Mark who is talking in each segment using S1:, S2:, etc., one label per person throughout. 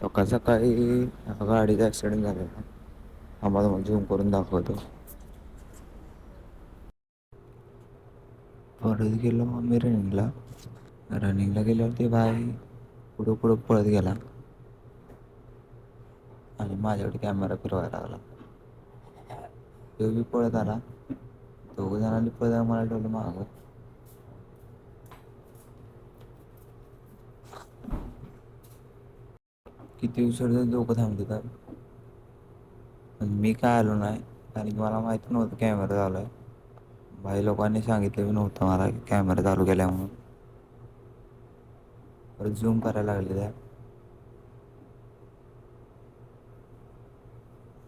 S1: सकाळ सकाळी गाडीचा ॲक्सिडेंट झालेला. आम्हाला मग झूम करून दाखवतो. परत गेलो मग मी रनिंगला गेल्यावर ते भाई पुढं पुढं पळत गेला आणि माझ्याकडे कॅमेरा फिरवायला लागला. तो बी पळत आला. दोघं जणांनी पळत मला ठेवलं मागं. किती उशीर दोघं थांबले तर पण मी काय आलो नाही, कारण की मला माहिती नव्हतं कॅमेरा चालू आहे. भाई लोकांनी सांगितलं बी नव्हतं मला की कॅमेरा चालू केला म्हणून. परत झूम करायला लागले त्या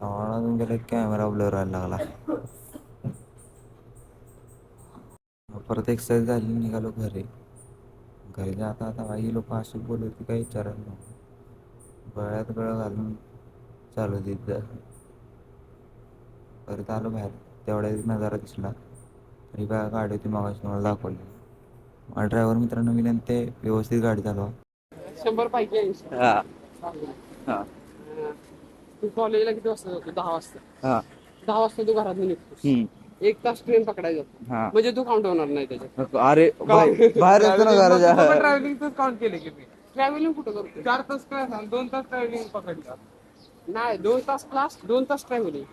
S1: आवाजातून गेला कॅमेरा ब्लर व्हायला लागला. परत एक्सरसाइज झाली, निघालो घरी. घरी जाता आता काही लोक अशी बोलत की काही विचारायला नको. गळ्यात गळं घालून चालू तिथं. परत आलो बाहेर, तेवढ्या नजारा दिसला. तरी काय गाडी होती मागाशी मला दाखवली. माझा ड्रायव्हर मित्रांनो विनंती, व्यवस्थित गाडी चालवा.
S2: 100 पैकी 80.
S1: हा हा
S2: तू कॉलेजला किती वाजता जातो? 10 वाजता.
S1: हा
S2: 10 वाजता तू घरातून निघतोस. 1 तास ट्रेन पकडायचं.
S1: हा
S2: म्हणजे तू काउंट होणार नाही त्याच्यात.
S1: अरे बाहेर येतो ना घराच्या.
S2: ट्रॅव्हलिंगच काउंट केलं की मी. ट्रॅव्हलिंग कुठं करतो? 4 तास क्लास आणि 2 तास ट्रॅव्हलिंग पकडलं. नाही, 2 तास क्लास, 2 तास ट्रॅव्हलिंग.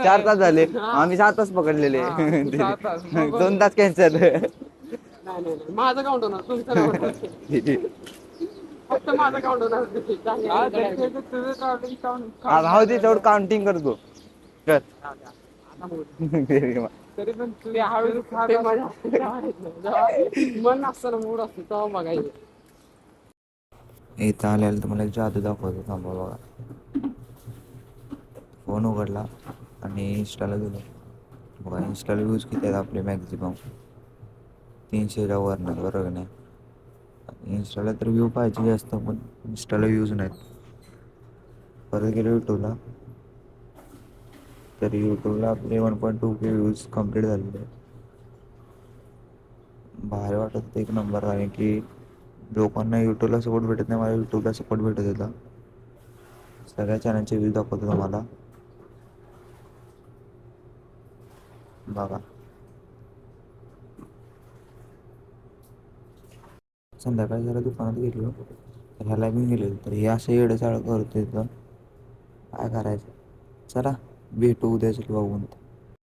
S1: 4 तास झाले, आम्ही 7 तास पकडलेले.
S2: 7 तास.
S1: 2 तास कॅन्सल.
S2: नाही, माझं काउंट होणार, तुमचं नाही होणार. फक्त माझं काउंट होणार.
S1: भाऊ ते तेवढं काउंटिंग करतो कर.
S2: तरी पण ते हळू मन असतं ना, मूड असतो तेव्हा बघायचं.
S1: इथं आलेलं तर मला एक जादू दाखवतो, थांबा बघा. फोन उघडला आणि इंस्टाला गेलो. बघा इंस्टाला व्ह्यूज किती आहेत आपले मॅक्झिमम 300च्या वरनं, बरोबर नाही. इंस्टाला तर व्ह्यू पाहिजे जास्त, पण इंस्टाला व्ह्यूज नाहीत. परत गेलो यूट्यूबला, तर यूट्यूबला आपले 1.2K व्ह्यूज कम्प्लीट झालेले. भारी वाटत एक नंबर आहे की लोकांना यूट्यूबला सपोर्ट भेटत नाही, मला यूट्यूबला सपोर्ट भेटत होता. सगळ्या चॅनलचे व्ह्यूज दाखवतो तुम्हाला बघा. संध्याकाळी जरा दुकानात गेलो, तर ह्याला घेऊन गेलेलो, तर हे असं येडं चाळ करतो इथं. काय करायचं, चला भेटू उद्याच बघून.